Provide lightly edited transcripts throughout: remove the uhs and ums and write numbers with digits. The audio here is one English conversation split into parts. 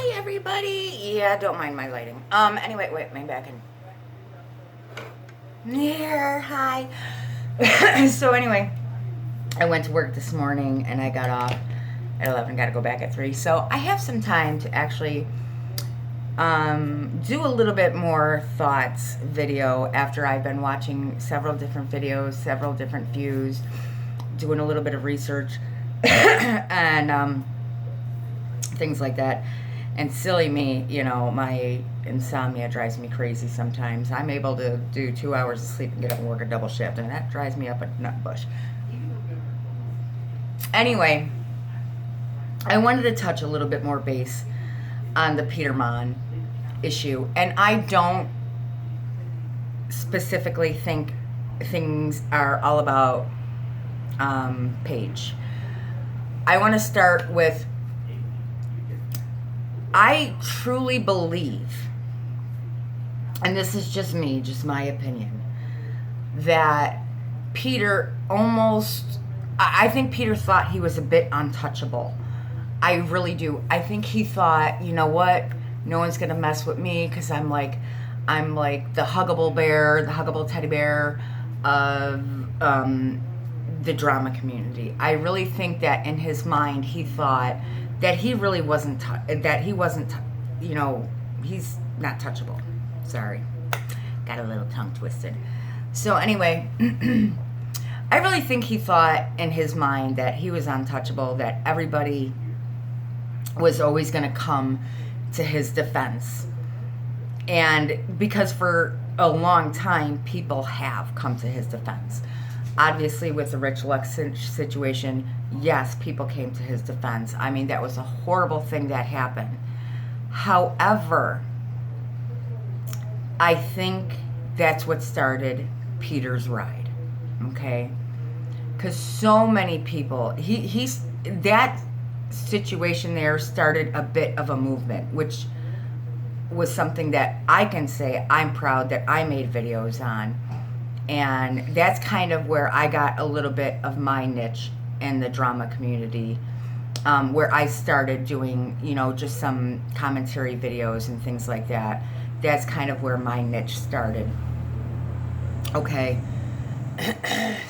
Hi, everybody. Yeah, don't mind my lighting. Anyway, wait, my back in. Here, hi. So anyway, I went to work this morning and I got off at 11, got to go back at 3. So I have some time to actually do a little bit more thoughts video after I've been watching several different videos, several different views, doing a little bit of research and things like that. And silly me, you know, my insomnia drives me crazy sometimes. I'm able to do 2 hours of sleep and get up and work a double shift, and that drives me up a nut bush. Anyway, I wanted to touch a little bit more base on the Peter Monn issue. And I don't specifically think things are all about Paige. I want to start with, I truly believe, and this is just me, just my opinion, that Peter I think Peter thought he was a bit untouchable. I really do. I think he thought, you know what, no one's going to mess with me because I'm like the huggable bear, the huggable teddy bear of the drama community. I really think that in his mind he thought that he really wasn't, you know, he's not touchable. Sorry. Got a little tongue twisted. So anyway, I really think he thought in his mind that he was untouchable, that everybody was always going to come to his defense. And because for a long time, people have come to his defense. Obviously, with the Rich Lux situation, yes, people came to his defense. I mean, that was a horrible thing that happened. However, I think that's what started Peter's ride, okay? Because so many people, that situation there started a bit of a movement, which was something that I can say I'm proud that I made videos on. And that's kind of where I got a little bit of my niche in the drama community, where I started doing, you know, just some commentary videos and things like that. That's kind of where my niche started. Okay.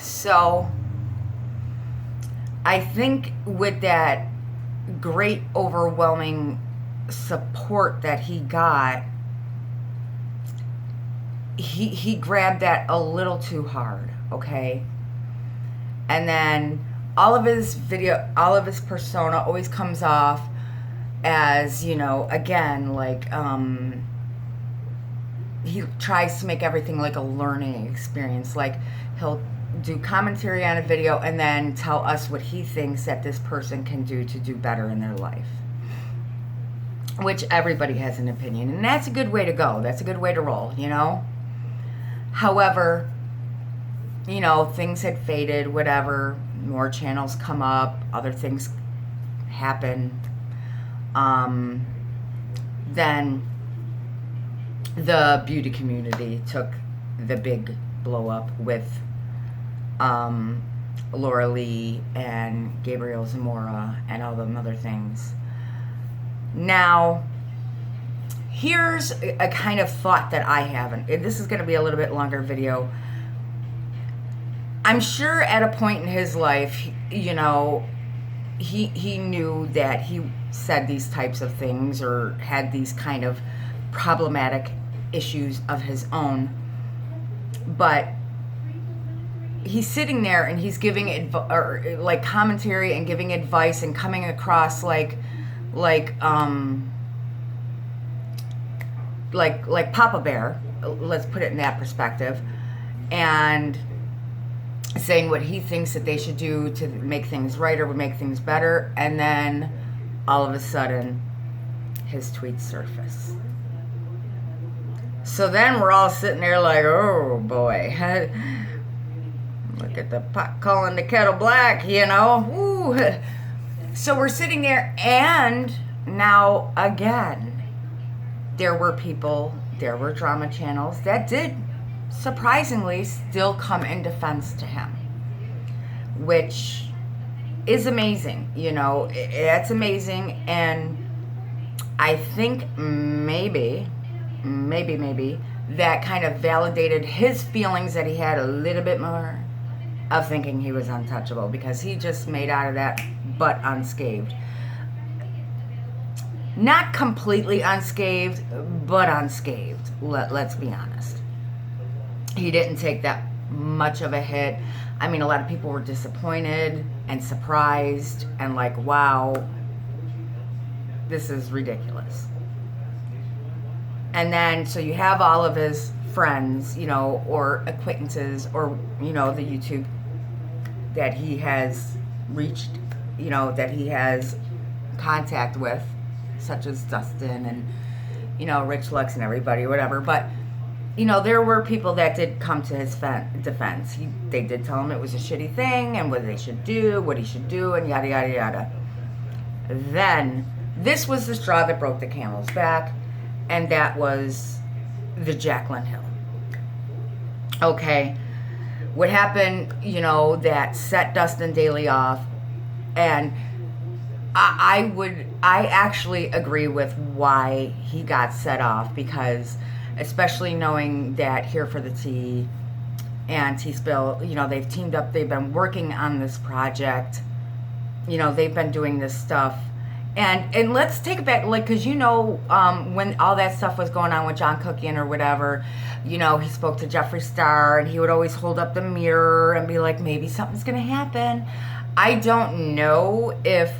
So I think with that great overwhelming support that he got, he grabbed that a little too hard, okay? And then all of his persona always comes off as, you know, again, like he tries to make everything like a learning experience. Like he'll do commentary on a video and then tell us what he thinks that this person can do to do better in their life, which everybody has an opinion, and that's a good way to go. That's a good way to roll, you know? However, you know, things had faded, whatever, more channels come up, other things happen. Then the beauty community took the big blow up with Laura Lee and Gabriel Zamora and all them other things. Now, here's a kind of thought that I have, and this is going to be a little bit longer video. I'm sure at a point in his life, you know, he knew that he said these types of things or had these kind of problematic issues of his own. But he's sitting there and he's giving like commentary and giving advice and coming across like Papa Bear, let's put it in that perspective, and saying what he thinks that they should do to make things right or would make things better, and then all of a sudden his tweets surface. So then we're all sitting there like, oh boy, look at the pot calling the kettle black, you know. Ooh. So we're sitting there, and now again, there were drama channels that did surprisingly still come in defense to him, which is amazing, you know. It's amazing. And I think maybe that kind of validated his feelings that he had a little bit more of thinking he was untouchable, because he just made out of that butt unscathed. Not completely unscathed, but unscathed. Let's be honest. He didn't take that much of a hit. I mean, a lot of people were disappointed and surprised and like, wow, this is ridiculous. And then, so you have all of his friends, you know, or acquaintances, or, you know, the YouTube that he has reached, you know, that he has contact with, such as Dustin and, you know, Rich Lux and everybody, whatever. But, you know, there were people that did come to his defense. They did tell him it was a shitty thing and what they should do, what he should do, and yada, yada, yada. Then, this was the straw that broke the camel's back, and that was the Jaclyn Hill. Okay, what happened, you know, that set Dustin Dailey off, and I actually agree with why he got set off, because especially knowing that Here for the Tea and T-Spill, you know, they've teamed up, they've been working on this project, you know, they've been doing this stuff. And let's take it back, like, because, you know, when all that stuff was going on with John Cookian or whatever, you know, he spoke to Jeffree Star, and he would always hold up the mirror and be like, maybe something's going to happen. I don't know if,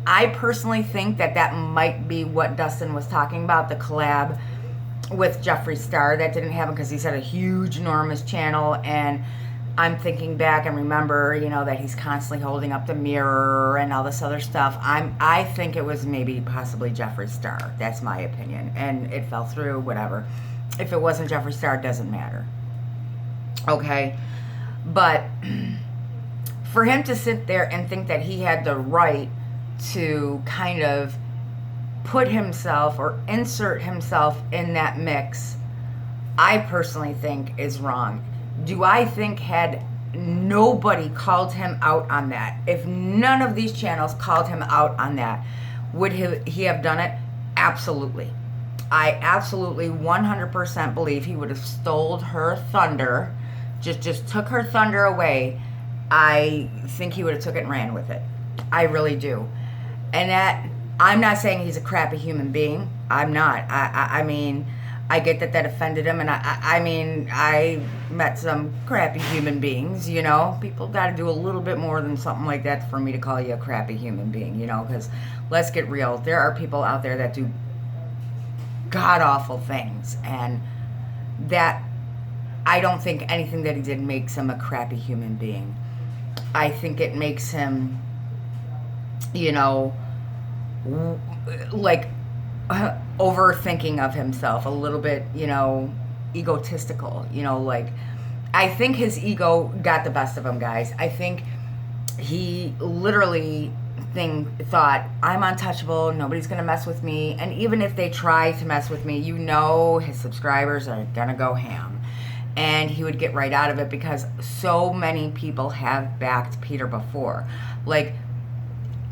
I personally think that might be what Dustin was talking about, the collab with Jeffree Star. That didn't happen because he's had a huge, enormous channel, and I'm thinking back and remember, you know, that he's constantly holding up the mirror and all this other stuff. I think it was maybe possibly Jeffree Star. That's my opinion. And it fell through, whatever. If it wasn't Jeffree Star, it doesn't matter. Okay? But for him to sit there and think that he had the right to kind of put himself or insert himself in that mix, I personally think is wrong. Do I think, had nobody called him out on that, if none of these channels called him out on that, would he have done it? Absolutely. I absolutely 100% believe he would have stole her thunder, just took her thunder away. I think he would have took it and ran with it. I really do. And that, I'm not saying he's a crappy human being. I'm not. I mean, I get that offended him, and I mean, I met some crappy human beings, you know. People got to do a little bit more than something like that for me to call you a crappy human being, you know, because let's get real. There are people out there that do god-awful things, and that, I don't think anything that he did makes him a crappy human being. I think it makes him, you know, like, overthinking of himself, a little bit, you know, egotistical, you know, like, I think his ego got the best of him, guys. I think he literally thought, I'm untouchable, nobody's gonna mess with me, and even if they try to mess with me, you know, his subscribers are gonna go ham, and he would get right out of it, because so many people have backed Peter before. Like,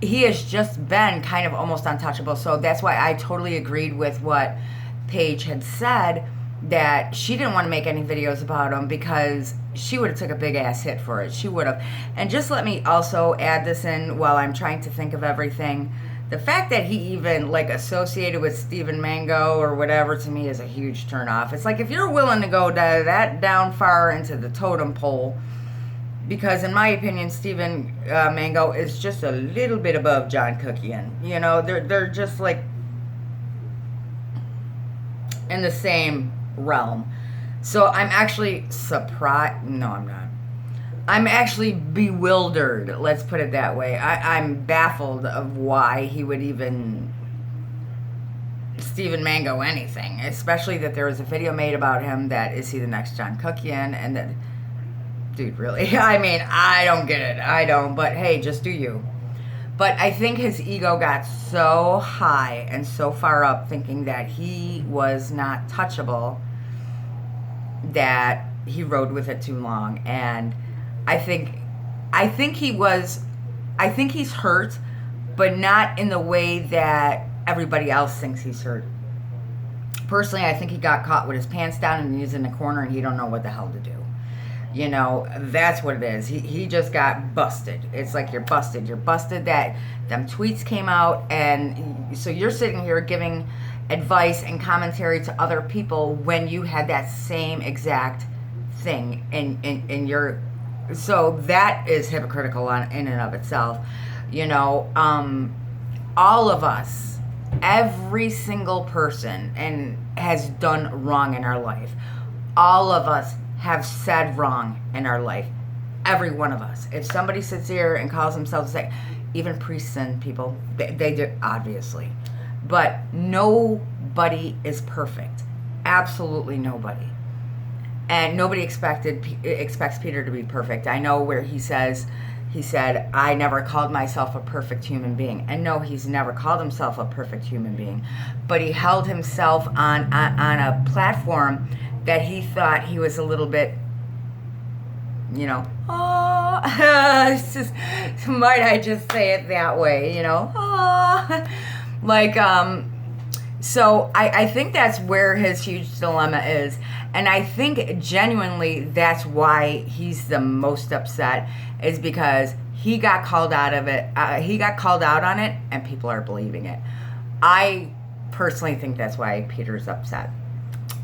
he has just been kind of almost untouchable. So that's why I totally agreed with what Paige had said, that she didn't want to make any videos about him because she would have took a big ass hit for it. She would have. And just let me also add this in while I'm trying to think of everything. The fact that he even, like, associated with Stephen Mango or whatever, to me is a huge turnoff. It's like, if you're willing to go that down far into the totem pole, because in my opinion, Stephen Mango is just a little bit above John Cookian. You know, they're just like in the same realm. So I'm actually surprised. No, I'm not. I'm actually bewildered. Let's put it that way. I'm baffled of why he would even Stephen Mango anything. Especially that there was a video made about him that, is he the next John Cookian? And that, dude, really? I mean, I don't get it. I don't. But hey, just do you. But I think his ego got so high and so far up, thinking that he was not touchable, that he rode with it too long. And I think he's hurt, but not in the way that everybody else thinks he's hurt. Personally, I think he got caught with his pants down and he's in the corner and he don't know what the hell to do. You know, that's what it is. He just got busted. It's like you're busted. You're busted that them tweets came out, and so you're sitting here giving advice and commentary to other people when you had that same exact thing in your. So that is hypocritical in and of itself. You know, all of us, every single person, and has done wrong in our life. All of us have said wrong in our life. Every one of us. If somebody sits here and calls themselves a even priests and people, they do, obviously. But nobody is perfect. Absolutely nobody. And nobody expects Peter to be perfect. I know where he said, I never called myself a perfect human being. And no, he's never called himself a perfect human being. But he held himself on a platform that he thought he was a little bit, you know, it's just, might I just say it that way, you know, like, so I think that's where his huge dilemma is. And I think genuinely that's why he's the most upset, is because he got called out of it. He got called out on it and people are believing it. I personally think that's why Peter's upset.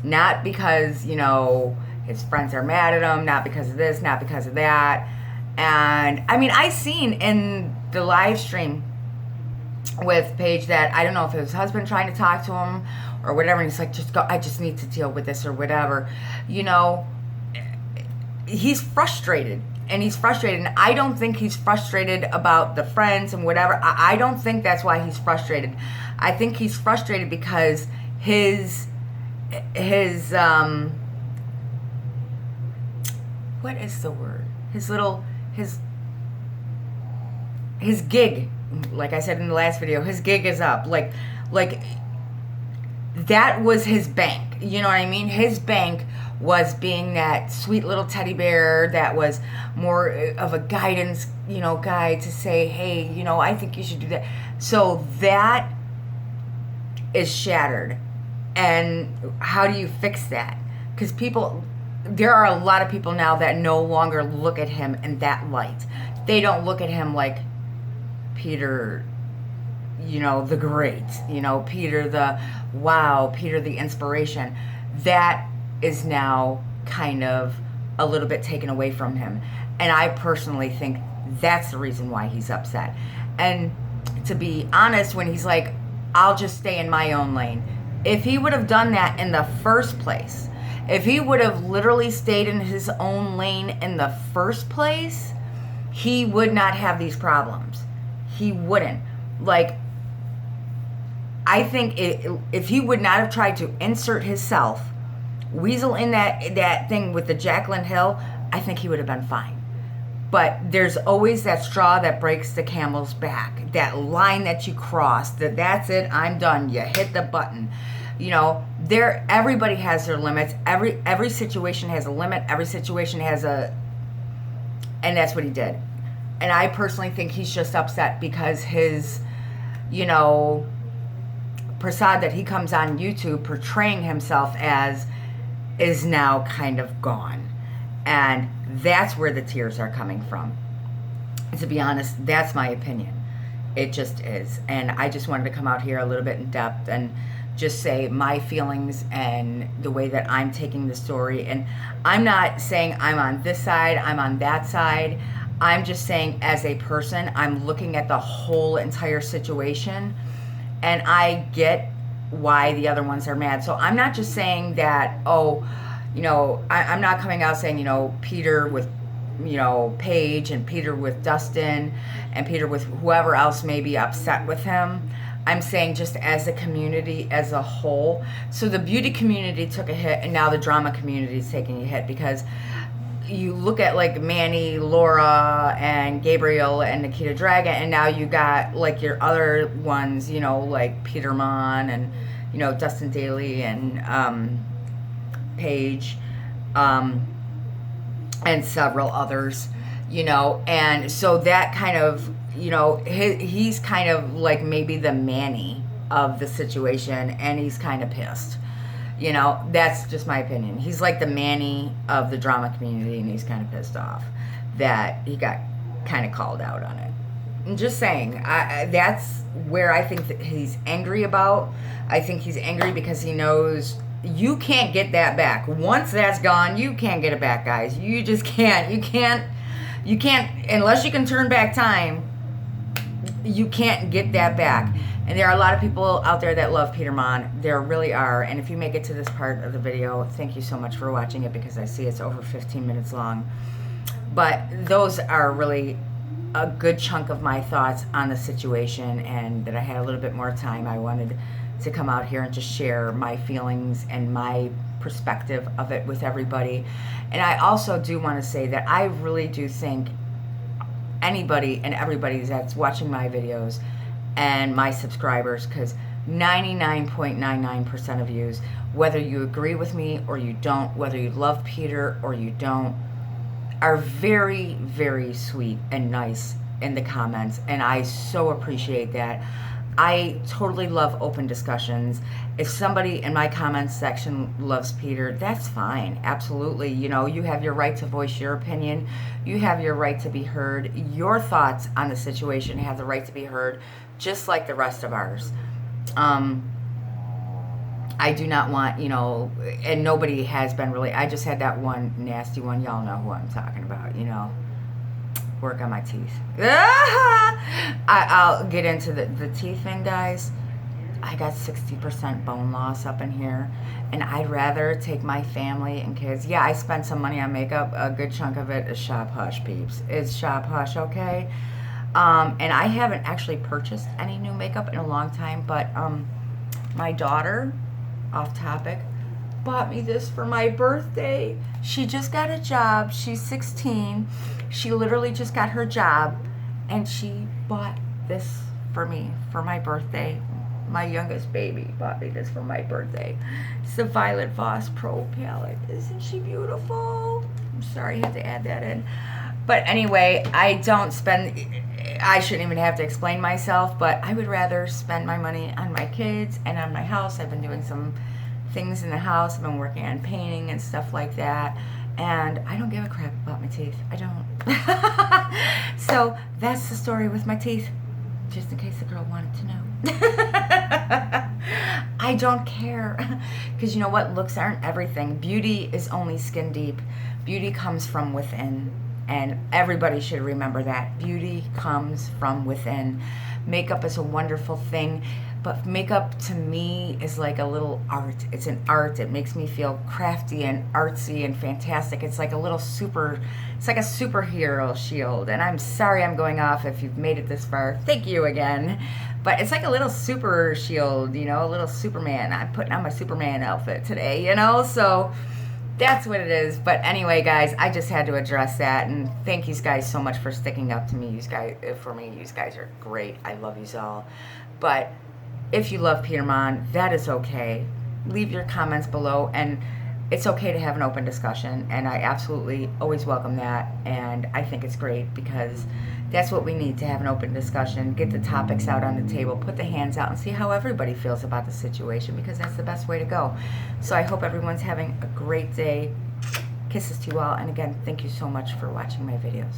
Not because, you know, his friends are mad at him, not because of this, not because of that. And I mean, I seen in the live stream with Paige that, I don't know if it was his husband trying to talk to him or whatever, and he's like, just go, I just need to deal with this or whatever. You know, he's frustrated. And I don't think he's frustrated about the friends and whatever. I don't think that's why he's frustrated. I think he's frustrated because his what is the word? His gig, like I said in the last video, his gig is up. Like that was his bank. You know what I mean? His bank was being that sweet little teddy bear that was more of a guidance, you know, guy to say, hey, you know, I think you should do that. So that is shattered. And how do you fix that? Because there are a lot of people now that no longer look at him in that light. They don't look at him like Peter, you know, the great, you know, Peter the wow, Peter the inspiration. That is now kind of a little bit taken away from him. And I personally think that's the reason why he's upset. And to be honest, when he's like, I'll just stay in my own lane. If he would have done that in the first place, if he would have literally stayed in his own lane in the first place, he would not have these problems. He wouldn't. Like, I think if he would not have tried to insert himself, weasel in that thing with the Jaclyn Hill, I think he would have been fine. But there's always that straw that breaks the camel's back, that line that you cross, that's it, I'm done, you hit the button. You know, everybody has their limits. Every situation has a limit. Every situation has and that's what he did. And I personally think he's just upset because his, you know, Prasad that he comes on YouTube portraying himself as is now kind of gone. And that's where the tears are coming from. And to be honest, that's my opinion. It just is. And I just wanted to come out here a little bit in depth and just say my feelings and the way that I'm taking the story. And I'm not saying I'm on this side, I'm on that side. I'm just saying as a person, I'm looking at the whole entire situation, and I get why the other ones are mad. So I'm not just saying that, oh, you know, I'm not coming out saying, you know, Peter with, you know, Paige and Peter with Dustin and Peter with whoever else may be upset with him. I'm saying just as a community as a whole. So the beauty community took a hit, and now the drama community is taking a hit, because you look at like Manny, Laura, and Gabriel and Nikita Dragon, and now you got like your other ones, you know, like Peter Monn and, you know, Dustin Daly and Paige, and several others, you know. And so that kind of, you know, he's kind of like maybe the Manny of the situation, and he's kind of pissed. You know, that's just my opinion. He's like the Manny of the drama community, and he's kind of pissed off that he got kind of called out on it. I'm just saying, that's where I think that he's angry about. I think he's angry because he knows you can't get that back. Once that's gone, you can't get it back, guys. You just can't. You can't, unless you can turn back time, you can't get that back. And there are a lot of people out there that love Peter Monn. There really are. And if you make it to this part of the video, thank you so much for watching it, because I see it's over 15 minutes long. But those are really a good chunk of my thoughts on the situation, and that I had a little bit more time. I wanted to come out here and just share my feelings and my perspective of it with everybody. And I also do want to say that I really do think anybody and everybody that's watching my videos and my subscribers, because 99.99% of you, whether you agree with me or you don't, whether you love Peter or you don't, are very, very sweet and nice in the comments, and I so appreciate that. I totally love open discussions. If somebody in my comments section loves Peter, that's fine. Absolutely. You know, you have your right to voice your opinion. You have your right to be heard. Your thoughts on the situation have the right to be heard, just like the rest of ours. I do not want, you know, and nobody has been really, I just had that one nasty one. Y'all know who I'm talking about, you know. Work on my teeth. I'll get into the teeth thing, guys. I got 60% bone loss up in here, and I'd rather take my family and kids. Yeah, I spent some money on makeup. A good chunk of it is shop hush, peeps. It's shop hush, okay? And I haven't actually purchased any new makeup in a long time, but my daughter, off topic, bought me this for my birthday. She just got a job. She's 16. She literally just got her job, and she bought this for me for my birthday. My youngest baby bought me this for my birthday. It's the Violet Voss Pro palette. Isn't she beautiful? I'm sorry I had to add that in. But anyway, I shouldn't even have to explain myself, but I would rather spend my money on my kids and on my house. I've been doing some things in the house. I've been working on painting and stuff like that, and I don't give a crap about my teeth. I don't. So that's the story with my teeth, just in case the girl wanted to know. I don't care, because you know what, looks aren't everything. Beauty is only skin deep. Beauty comes from within, and everybody should remember that. Beauty comes from within. Makeup is a wonderful thing, but makeup to me is like a little art. It's an art. It makes me feel crafty and artsy and fantastic. It's like a little it's like a superhero shield. And I'm sorry I'm going off if you've made it this far. Thank you again. But it's like a little super shield, you know, a little Superman. I'm putting on my Superman outfit today, you know, so that's what it is. But anyway, guys, I just had to address that, and thank you guys so much for sticking up to me. You guys are great. I love you all. But if you love Peter Monn, that is okay. Leave your comments below, and it's okay to have an open discussion, and I absolutely always welcome that, and I think it's great, because that's what we need, to have an open discussion, get the topics out on the table, put the hands out, and see how everybody feels about the situation, because that's the best way to go. So I hope everyone's having a great day. Kisses to you all, and again, thank you so much for watching my videos.